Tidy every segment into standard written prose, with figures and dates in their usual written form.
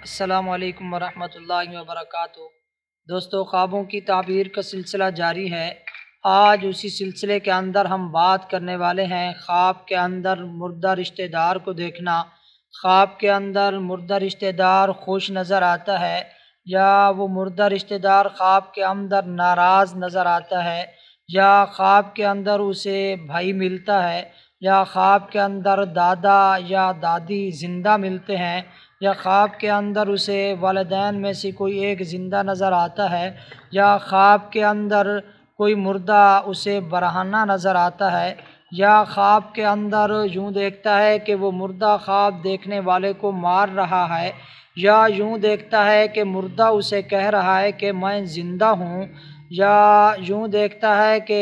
السلام علیکم ورحمۃ اللہ وبرکاتہ۔ دوستو، خوابوں کی تعبیر کا سلسلہ جاری ہے۔ آج اسی سلسلے کے اندر ہم بات کرنے والے ہیں خواب کے اندر مردہ رشتہ دار کو دیکھنا۔ خواب کے اندر مردہ رشتہ دار خوش نظر آتا ہے یا وہ مردہ رشتہ دار خواب کے اندر ناراض نظر آتا ہے، یا خواب کے اندر اسے بھائی ملتا ہے، یا خواب کے اندر دادا یا دادی زندہ ملتے ہیں، یا خواب کے اندر اسے والدین میں سے کوئی ایک زندہ نظر آتا ہے، یا خواب کے اندر کوئی مردہ اسے برہنہ نظر آتا ہے، یا خواب کے اندر یوں دیکھتا ہے کہ وہ مردہ خواب دیکھنے والے کو مار رہا ہے، یا یوں دیکھتا ہے کہ مردہ اسے کہہ رہا ہے کہ میں زندہ ہوں، یا یوں دیکھتا ہے کہ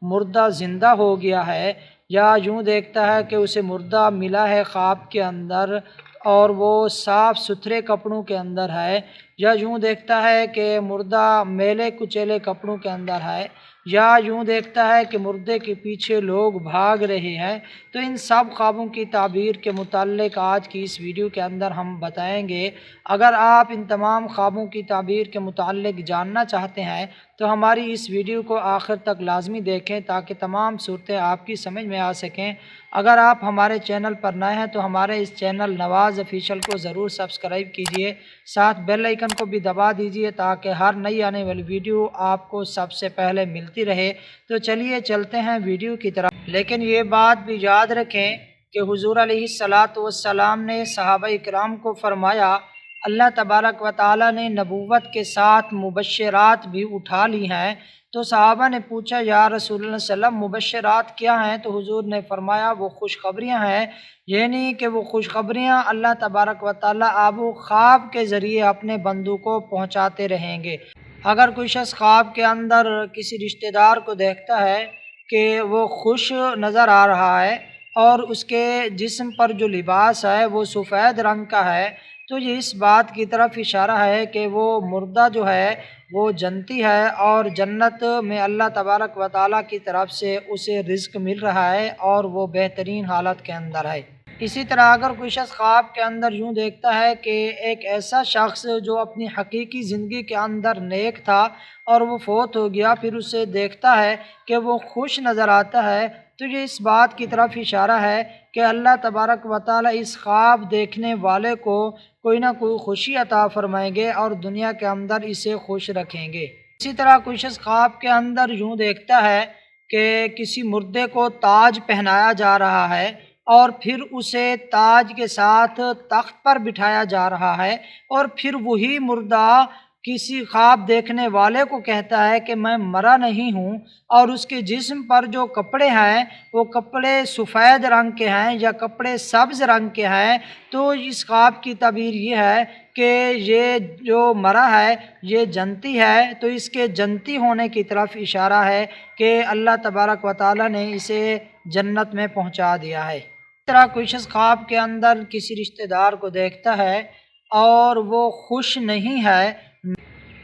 مردہ زندہ ہو گیا ہے، یا یوں دیکھتا ہے کہ اسے مردہ ملا ہے خواب کے اندر اور وہ صاف ستھرے کپڑوں کے اندر ہے، یا یوں دیکھتا ہے کہ مردہ میلے کچیلے کپڑوں کے اندر ہے، یا یوں دیکھتا ہے کہ مردے کے پیچھے لوگ بھاگ رہے ہیں۔ تو ان سب خوابوں کی تعبیر کے متعلق آج کی اس ویڈیو کے اندر ہم بتائیں گے۔ اگر آپ ان تمام خوابوں کی تعبیر کے متعلق جاننا چاہتے ہیں تو ہماری اس ویڈیو کو آخر تک لازمی دیکھیں تاکہ تمام صورتیں آپ کی سمجھ میں آ سکیں۔ اگر آپ ہمارے چینل پر نئے ہیں تو ہمارے اس چینل نواز آفیشیل کو ضرور سبسکرائب کیجئے، ساتھ بیل آئیکن کو بھی دبا دیجئے تاکہ ہر نئی آنے والی ویڈیو آپ کو سب سے پہلے ملتی رہے۔ تو چلیے چلتے ہیں ویڈیو کی طرف، لیکن یہ بات بھی یاد رکھیں کہ حضور علیہ الصلاۃ والسلام نے صحابہ کرام کو فرمایا، اللہ تبارک و تعالیٰ نے نبوت کے ساتھ مبشرات بھی اٹھا لی ہیں۔ تو صحابہ نے پوچھا، یا رسول اللہ صلی اللہ علیہ وسلم مبشرات کیا ہیں؟ تو حضور نے فرمایا وہ خوشخبریاں ہیں، یعنی کہ وہ خوشخبریاں اللہ تبارک و تعالیٰ آب و خواب کے ذریعے اپنے بندوں کو پہنچاتے رہیں گے۔ اگر کوئی شخص خواب کے اندر کسی رشتہ دار کو دیکھتا ہے کہ وہ خوش نظر آ رہا ہے اور اس کے جسم پر جو لباس ہے وہ سفید رنگ کا ہے، تو یہ اس بات کی طرف اشارہ ہے کہ وہ مردہ جو ہے وہ جنتی ہے اور جنت میں اللہ تبارک و تعالیٰ کی طرف سے اسے رزق مل رہا ہے اور وہ بہترین حالت کے اندر ہے۔ اسی طرح اگر کوئی شخص خواب کے اندر یوں دیکھتا ہے کہ ایک ایسا شخص جو اپنی حقیقی زندگی کے اندر نیک تھا اور وہ فوت ہو گیا، پھر اسے دیکھتا ہے کہ وہ خوش نظر آتا ہے، تو یہ اس بات کی طرف اشارہ ہے کہ اللہ تبارک و تعالیٰ اس خواب دیکھنے والے کو کوئی نہ کوئی خوشی عطا فرمائیں گے اور دنیا کے اندر اسے خوش رکھیں گے۔ اسی طرح کوئی شخص خواب کے اندر یوں دیکھتا ہے کہ کسی مردے کو تاج پہنایا جا رہا ہے اور پھر اسے تاج کے ساتھ تخت پر بٹھایا جا رہا ہے، اور پھر وہی مردہ کسی خواب دیکھنے والے کو کہتا ہے کہ میں مرا نہیں ہوں، اور اس کے جسم پر جو کپڑے ہیں وہ کپڑے سفید رنگ کے ہیں یا کپڑے سبز رنگ کے ہیں۔ تو اس خواب کی تعبیر یہ ہے کہ یہ جو مرا ہے یہ جنتی ہے، تو اس کے جنتی ہونے کی طرف اشارہ ہے کہ اللہ تبارک و تعالیٰ نے اسے جنت میں پہنچا دیا ہے۔ اس طرح کوئی شخص خواب کے اندر کسی رشتہ دار کو دیکھتا ہے اور وہ خوش نہیں ہے،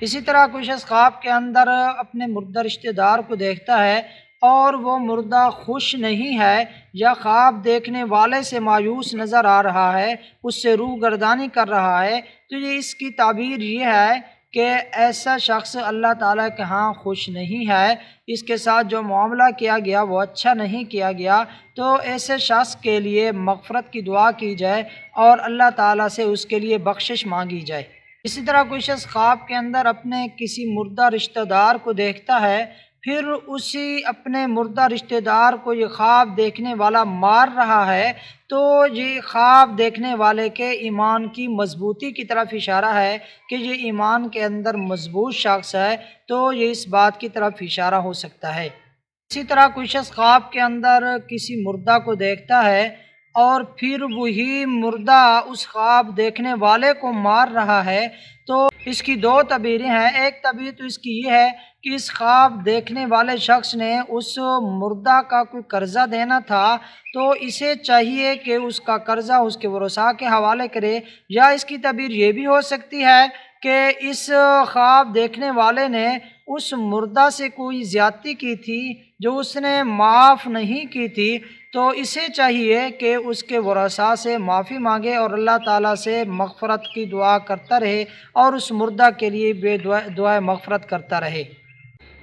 اسی طرح کوئی شخص خواب کے اندر اپنے مردہ رشتہ دار کو دیکھتا ہے اور وہ مردہ خوش نہیں ہے یا خواب دیکھنے والے سے مایوس نظر آ رہا ہے، اس سے روح گردانی کر رہا ہے، تو یہ اس کی تعبیر یہ ہے کہ ایسا شخص اللہ تعالیٰ کے ہاں خوش نہیں ہے، اس کے ساتھ جو معاملہ کیا گیا وہ اچھا نہیں کیا گیا۔ تو ایسے شخص کے لیے مغفرت کی دعا کی جائے اور اللہ تعالیٰ سے اس کے لیے بخشش مانگی جائے۔ اسی طرح کوئی شخص خواب کے اندر اپنے کسی مردہ رشتہ دار کو دیکھتا ہے، پھر اسی اپنے مردہ رشتہ دار کو یہ خواب دیکھنے والا مار رہا ہے، تو یہ خواب دیکھنے والے کے ایمان کی مضبوطی کی طرف اشارہ ہے کہ یہ ایمان کے اندر مضبوط شخص ہے، تو یہ اس بات کی طرف اشارہ ہو سکتا ہے۔ اسی طرح کوئی شخص خواب کے اندر کسی مردہ کو دیکھتا ہے اور پھر وہی مردہ اس خواب دیکھنے والے کو مار رہا ہے، تو اس کی دو تعبیریں ہیں۔ ایک تعبیر تو اس کی یہ ہے کہ اس خواب دیکھنے والے شخص نے اس مردہ کا کوئی قرضہ دینا تھا، تو اسے چاہیے کہ اس کا قرضہ اس کے ورثاء کے حوالے کرے، یا اس کی تعبیر یہ بھی ہو سکتی ہے کہ اس خواب دیکھنے والے نے اس مردہ سے کوئی زیادتی کی تھی جو اس نے معاف نہیں کی تھی، تو اسے چاہیے کہ اس کے ورثاء سے معافی مانگے اور اللہ تعالیٰ سے مغفرت کی دعا کرتا رہے اور اس مردہ کے لیے بے دعائے مغفرت کرتا رہے۔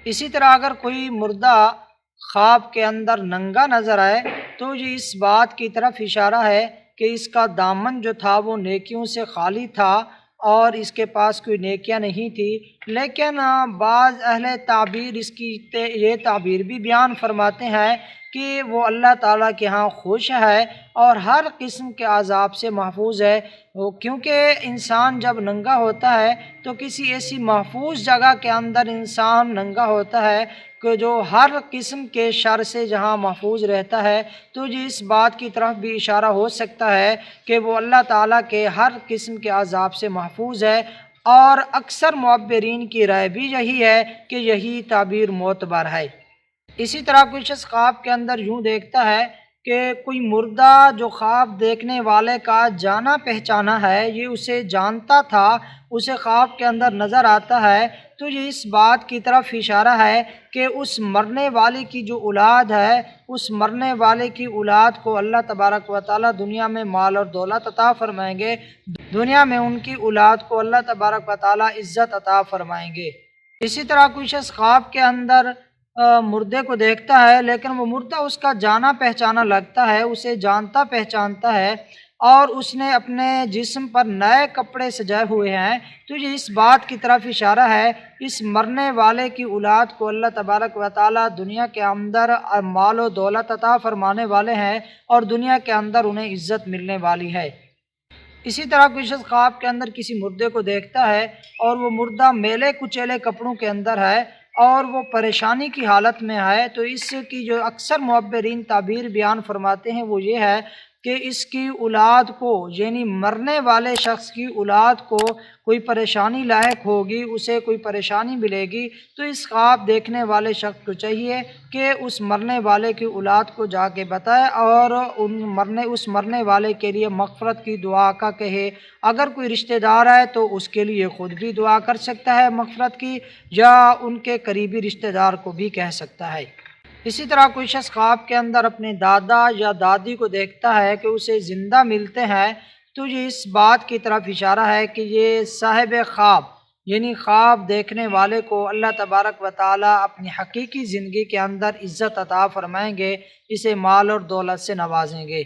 اسی طرح اگر کوئی مردہ خواب کے اندر ننگا نظر آئے تو یہ اس بات کی طرف اشارہ ہے کہ اس کا دامن جو تھا وہ نیکیوں سے خالی تھا اور اس کے پاس کوئی نیکیاں نہیں تھی، لیکن بعض اہل تعبیر اس کی یہ تعبیر بھی بیان فرماتے ہیں کہ وہ اللہ تعالیٰ کے ہاں خوش ہے اور ہر قسم کے عذاب سے محفوظ ہے، کیونکہ انسان جب ننگا ہوتا ہے تو کسی ایسی محفوظ جگہ کے اندر انسان ننگا ہوتا ہے کہ جو ہر قسم کے شر سے جہاں محفوظ رہتا ہے، تو یہ اس بات کی طرف بھی اشارہ ہو سکتا ہے کہ وہ اللہ تعالیٰ کے ہر قسم کے عذاب سے محفوظ ہے، اور اکثر معبرین کی رائے بھی یہی ہے کہ یہی تعبیر معتبر ہے۔ اسی طرح کوئی شخص خواب کے اندر یوں دیکھتا ہے کہ کوئی مردہ جو خواب دیکھنے والے کا جانا پہچانا ہے، یہ اسے جانتا تھا، اسے خواب کے اندر نظر آتا ہے، تو یہ اس بات کی طرف اشارہ ہے کہ اس مرنے والے کی جو اولاد ہے، اس مرنے والے کی اولاد کو اللہ تبارک و تعالیٰ دنیا میں مال اور دولت عطا فرمائیں گے، دنیا میں ان کی اولاد کو اللہ تبارک و تعالیٰ عزت عطا فرمائیں گے۔ اسی طرح کوئی شخص خواب کے اندر مردے کو دیکھتا ہے، لیکن وہ مردہ اس کا جانا پہچانا لگتا ہے، اسے جانتا پہچانتا ہے اور اس نے اپنے جسم پر نئے کپڑے سجائے ہوئے ہیں، تو یہ اس بات کی طرف اشارہ ہے اس مرنے والے کی اولاد کو اللہ تبارک و تعالیٰ دنیا کے اندر مال و دولت عطا فرمانے والے ہیں اور دنیا کے اندر انہیں عزت ملنے والی ہے۔ اسی طرح کوئی شخص خواب کے اندر کسی مردے کو دیکھتا ہے اور وہ مردہ میلے کچیلے کپڑوں کے اندر ہے اور وہ پریشانی کی حالت میں ہے، تو اس کی جو اکثر معبرین تعبیر بیان فرماتے ہیں وہ یہ ہے کہ اس کی اولاد کو، یعنی مرنے والے شخص کی اولاد کو کوئی پریشانی لاحق ہوگی، اسے کوئی پریشانی ملے گی، تو اس خواب دیکھنے والے شخص کو چاہیے کہ اس مرنے والے کی اولاد کو جا کے بتائے اور اس مرنے والے کے لیے مغفرت کی دعا کا کہے۔ اگر کوئی رشتہ دار ہے تو اس کے لیے خود بھی دعا کر سکتا ہے مغفرت کی، یا ان کے قریبی رشتہ دار کو بھی کہہ سکتا ہے۔ اسی طرح کوئی شخص خواب کے اندر اپنے دادا یا دادی کو دیکھتا ہے کہ اسے زندہ ملتے ہیں، تو یہ اس بات کی طرف اشارہ ہے کہ یہ صاحب خواب، یعنی خواب دیکھنے والے کو اللہ تبارک و تعالیٰ اپنی حقیقی زندگی کے اندر عزت عطا فرمائیں گے، اسے مال اور دولت سے نوازیں گے۔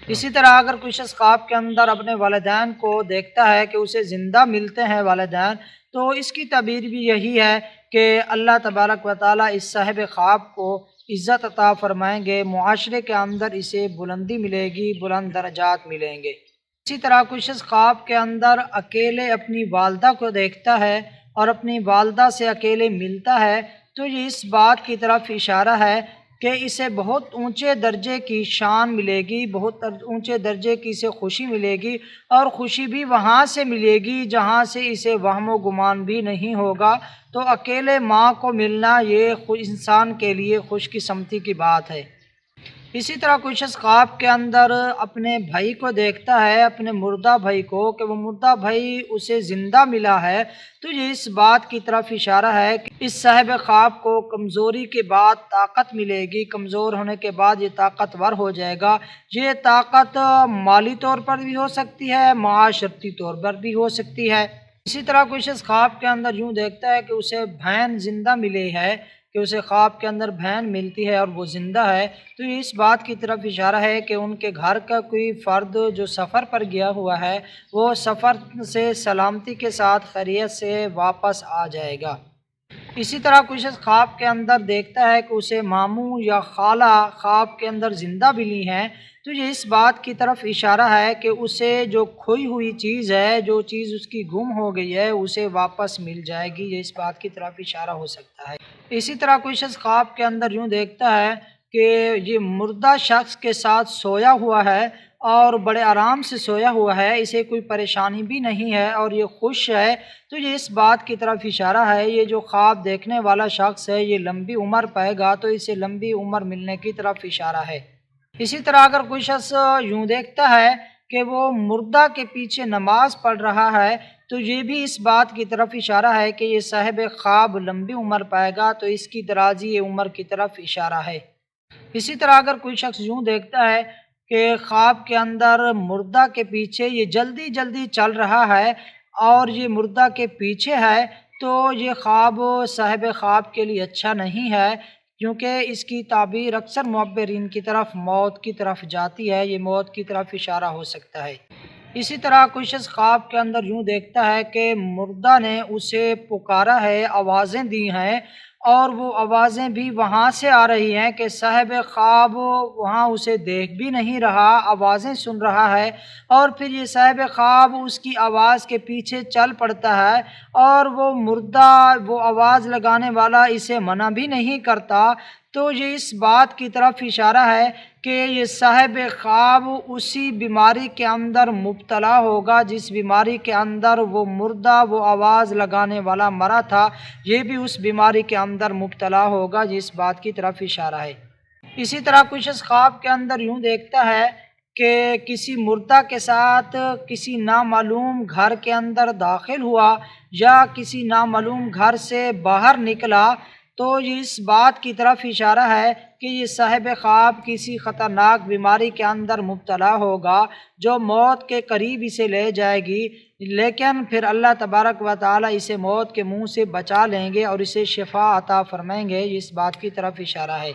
اسی طرح اگر کوئی شخص خواب کے اندر اپنے والدین کو دیکھتا ہے کہ اسے زندہ ملتے ہیں والدین، تو اس کی تعبیر بھی یہی ہے کہ اللہ تبارک و تعالیٰ اس صاحب خواب کو عزت عطا فرمائیں گے، معاشرے کے اندر اسے بلندی ملے گی، بلند درجات ملیں گے۔ اسی طرح کوئی شخص خواب کے اندر اکیلے اپنی والدہ کو دیکھتا ہے اور اپنی والدہ سے اکیلے ملتا ہے، تو یہ اس بات کی طرف اشارہ ہے کہ اسے بہت اونچے درجے کی شان ملے گی، بہت اونچے درجے کی اسے خوشی ملے گی، اور خوشی بھی وہاں سے ملے گی جہاں سے اسے وہم و گمان بھی نہیں ہوگا۔ تو اکیلے ماں کو ملنا یہ انسان کے لیے خوش قسمتی کی بات ہے۔ اسی طرح کوئی شخص خواب کے اندر اپنے بھائی کو دیکھتا ہے، اپنے مردہ بھائی کو، کہ وہ مردہ بھائی اسے زندہ ملا ہے، تو یہ اس بات کی طرف اشارہ ہے کہ اس صاحب خواب کو کمزوری کے بعد طاقت ملے گی، کمزور ہونے کے بعد یہ طاقتور ہو جائے گا۔ یہ طاقت مالی طور پر بھی ہو سکتی ہے، معاشرتی طور پر بھی ہو سکتی ہے۔ اسی طرح کوئی شخص خواب کے اندر یوں دیکھتا ہے کہ اسے بہن زندہ ملی ہے، کہ اسے خواب کے اندر بہن ملتی ہے اور وہ زندہ ہے، تو یہ اس بات کی طرف اشارہ ہے کہ ان کے گھر کا کوئی فرد جو سفر پر گیا ہوا ہے وہ سفر سے سلامتی کے ساتھ خیریت سے واپس آ جائے گا۔ اسی طرح کوئی شخص خواب کے اندر دیکھتا ہے کہ اسے ماموں یا خالہ خواب کے اندر زندہ ملی ہیں، تو یہ اس بات کی طرف اشارہ ہے کہ اسے جو کھوئی ہوئی چیز ہے، جو چیز اس کی گم ہو گئی ہے، اسے واپس مل جائے گی، یہ اس بات کی طرف اشارہ ہو سکتا ہے۔ اسی طرح کوئی شخص خواب کے اندر یوں دیکھتا ہے کہ یہ مردہ شخص کے ساتھ سویا ہوا ہے اور بڑے آرام سے سویا ہوا ہے، اسے کوئی پریشانی بھی نہیں ہے اور یہ خوش ہے، تو یہ اس بات کی طرف اشارہ ہے یہ جو خواب دیکھنے والا شخص ہے یہ لمبی عمر پائے گا، تو اسے لمبی عمر ملنے کی طرف اشارہ ہے۔ اسی طرح اگر کوئی شخص یوں دیکھتا ہے کہ وہ مردہ کے پیچھے نماز پڑھ رہا ہے تو یہ بھی اس بات کی طرف اشارہ ہے کہ یہ صاحب خواب لمبی عمر پائے گا، تو اس کی درازی عمر کی طرف اشارہ ہے۔ اسی طرح اگر کوئی شخص یوں دیکھتا ہے کہ خواب کے اندر مردہ کے پیچھے یہ جلدی جلدی چل رہا ہے اور یہ مردہ کے پیچھے ہے، تو یہ خواب صاحب خواب کے لیے اچھا نہیں ہے، کیونکہ اس کی تعبیر اکثر معبرین کی طرف موت کی طرف جاتی ہے، یہ موت کی طرف اشارہ ہو سکتا ہے۔ اسی طرح کوئی شخص خواب کے اندر یوں دیکھتا ہے کہ مردہ نے اسے پکارا ہے، آوازیں دی ہیں، اور وہ آوازیں بھی وہاں سے آ رہی ہیں کہ صاحب خواب وہاں اسے دیکھ بھی نہیں رہا، آوازیں سن رہا ہے، اور پھر یہ صاحب خواب اس کی آواز کے پیچھے چل پڑتا ہے، اور وہ مردہ، وہ آواز لگانے والا اسے منع بھی نہیں کرتا، تو یہ اس بات کی طرف اشارہ ہے کہ یہ صاحب خواب اسی بیماری کے اندر مبتلا ہوگا جس بیماری کے اندر وہ مردہ، وہ آواز لگانے والا مرا تھا، یہ بھی اس بیماری کے اندر مبتلا ہوگا، جس بات کی طرف اشارہ ہے۔ اسی طرح کوئی شخص خواب کے اندر یوں دیکھتا ہے کہ کسی مردہ کے ساتھ کسی نامعلوم گھر کے اندر داخل ہوا یا کسی نامعلوم گھر سے باہر نکلا، تو یہ اس بات کی طرف اشارہ ہے کہ یہ صاحب خواب کسی خطرناک بیماری کے اندر مبتلا ہوگا جو موت کے قریب اسے لے جائے گی، لیکن پھر اللہ تبارک و تعالی اسے موت کے منہ سے بچا لیں گے اور اسے شفا عطا فرمائیں گے، اس بات کی طرف اشارہ ہے۔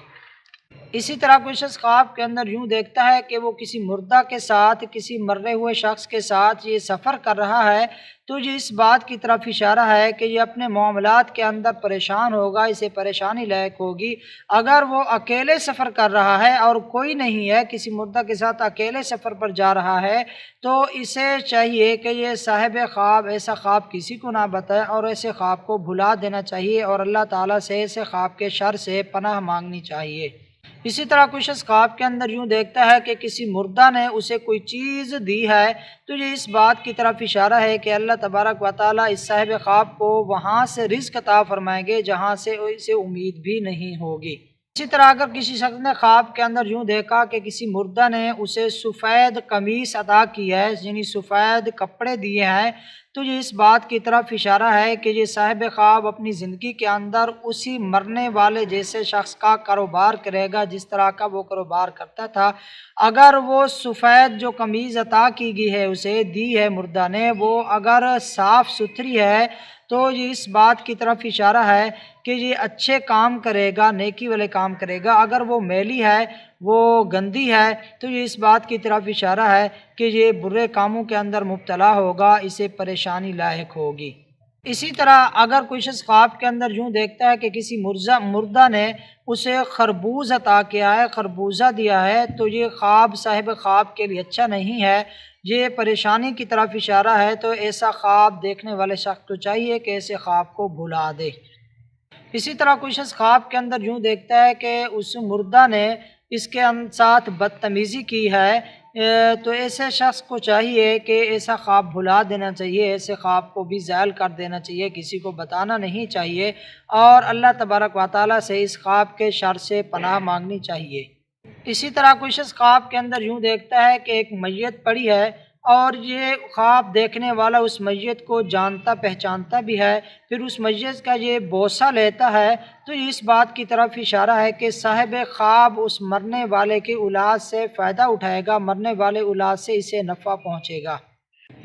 اسی طرح کوئی شخص خواب کے اندر یوں دیکھتا ہے کہ وہ کسی مردہ کے ساتھ، کسی مرے ہوئے شخص کے ساتھ یہ سفر کر رہا ہے، تو یہ اس بات کی طرف اشارہ ہے کہ یہ اپنے معاملات کے اندر پریشان ہوگا، اسے پریشانی لاحق ہوگی۔ اگر وہ اکیلے سفر کر رہا ہے اور کوئی نہیں ہے، کسی مردہ کے ساتھ اکیلے سفر پر جا رہا ہے، تو اسے چاہیے کہ یہ صاحب خواب ایسا خواب کسی کو نہ بتائے اور ایسے خواب کو بھلا دینا چاہیے اور اللہ تعالیٰ سے ایسے خواب کے شر سے پناہ مانگنی چاہیے۔ اسی طرح کوئی شخص خواب کے اندر یوں دیکھتا ہے کہ کسی مردہ نے اسے کوئی چیز دی ہے، تو یہ اس بات کی طرف اشارہ ہے کہ اللہ تبارک و تعالیٰ اس صاحب خواب کو وہاں سے رزق عطا فرمائیں گے جہاں سے اسے امید بھی نہیں ہوگی۔ اسی طرح اگر کسی شخص نے خواب کے اندر یوں دیکھا کہ کسی مردہ نے اسے سفید قمیص عطا کی ہے، یعنی سفید کپڑے دیے ہیں، تو یہ اس بات کی طرف اشارہ ہے کہ یہ صاحب خواب اپنی زندگی کے اندر اسی مرنے والے جیسے شخص کا کاروبار کرے گا جس طرح کا وہ کاروبار کرتا تھا۔ اگر وہ سفید جو قمیض عطا کی گئی ہے، اسے دی ہے مردہ نے، وہ اگر صاف ستھری ہے، تو یہ اس بات کی طرف اشارہ ہے کہ یہ اچھے کام کرے گا، نیکی والے کام کرے گا۔ اگر وہ میلی ہے، وہ گندی ہے، تو یہ اس بات کی طرف اشارہ ہے کہ یہ برے کاموں کے اندر مبتلا ہوگا، اسے پریشانی لاحق ہوگی۔ اسی طرح اگر کوئی شخص خواب کے اندر یوں دیکھتا ہے کہ کسی مردہ نے اسے خربوز عطا کیا ہے، خربوزہ دیا ہے، تو یہ خواب صاحب خواب کے لیے اچھا نہیں ہے، یہ پریشانی کی طرف اشارہ ہے، تو ایسا خواب دیکھنے والے شخص کو چاہیے کہ ایسے خواب کو بھلا دے۔ اسی طرح کوئی شخص خواب کے اندر یوں دیکھتا ہے کہ اس مردہ نے اس کے ساتھ بدتمیزی کی ہے، تو ایسے شخص کو چاہیے کہ ایسا خواب بھلا دینا چاہیے، ایسے خواب کو بھی زائل کر دینا چاہیے، کسی کو بتانا نہیں چاہیے، اور اللہ تبارک و تعالیٰ سے اس خواب کے شر سے پناہ مانگنی چاہیے۔ اسی طرح کوئی شخص خواب کے اندر یوں دیکھتا ہے کہ ایک میت پڑی ہے اور یہ خواب دیکھنے والا اس میت کو جانتا پہچانتا بھی ہے، پھر اس میت کا یہ بوسہ لیتا ہے، تو یہ اس بات کی طرف اشارہ ہے کہ صاحب خواب اس مرنے والے کی اولاد سے فائدہ اٹھائے گا، مرنے والے اولاد سے اسے نفع پہنچے گا۔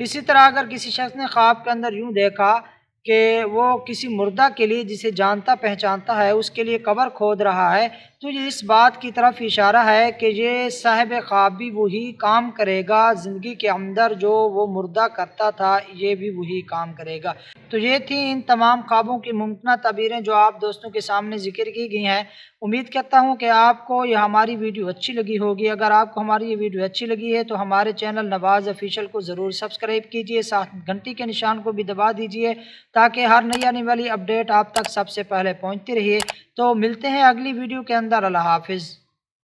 اسی طرح اگر کسی شخص نے خواب کے اندر یوں دیکھا کہ وہ کسی مردہ کے لیے جسے جانتا پہچانتا ہے اس کے لیے قبر کھود رہا ہے، تو یہ اس بات کی طرف اشارہ ہے کہ یہ صاحب خواب بھی وہی کام کرے گا زندگی کے اندر جو وہ مردہ کرتا تھا، یہ بھی وہی کام کرے گا۔ تو یہ تھی ان تمام خوابوں کی ممکنہ تعبیریں جو آپ دوستوں کے سامنے ذکر کی گئی ہیں۔ امید کرتا ہوں کہ آپ کو یہ ہماری ویڈیو اچھی لگی ہوگی۔ اگر آپ کو ہماری یہ ویڈیو اچھی لگی ہے تو ہمارے چینل نواز آفیشیل کو ضرور سبسکرائب کیجئے، ساتھ گھنٹی کے نشان کو بھی دبا دیجئے تاکہ ہر نئی آنے والی اپڈیٹ آپ تک سب سے پہلے پہنچتی رہے۔ تو ملتے ہیں اگلی ویڈیو کے اندر۔ اللہ حافظ۔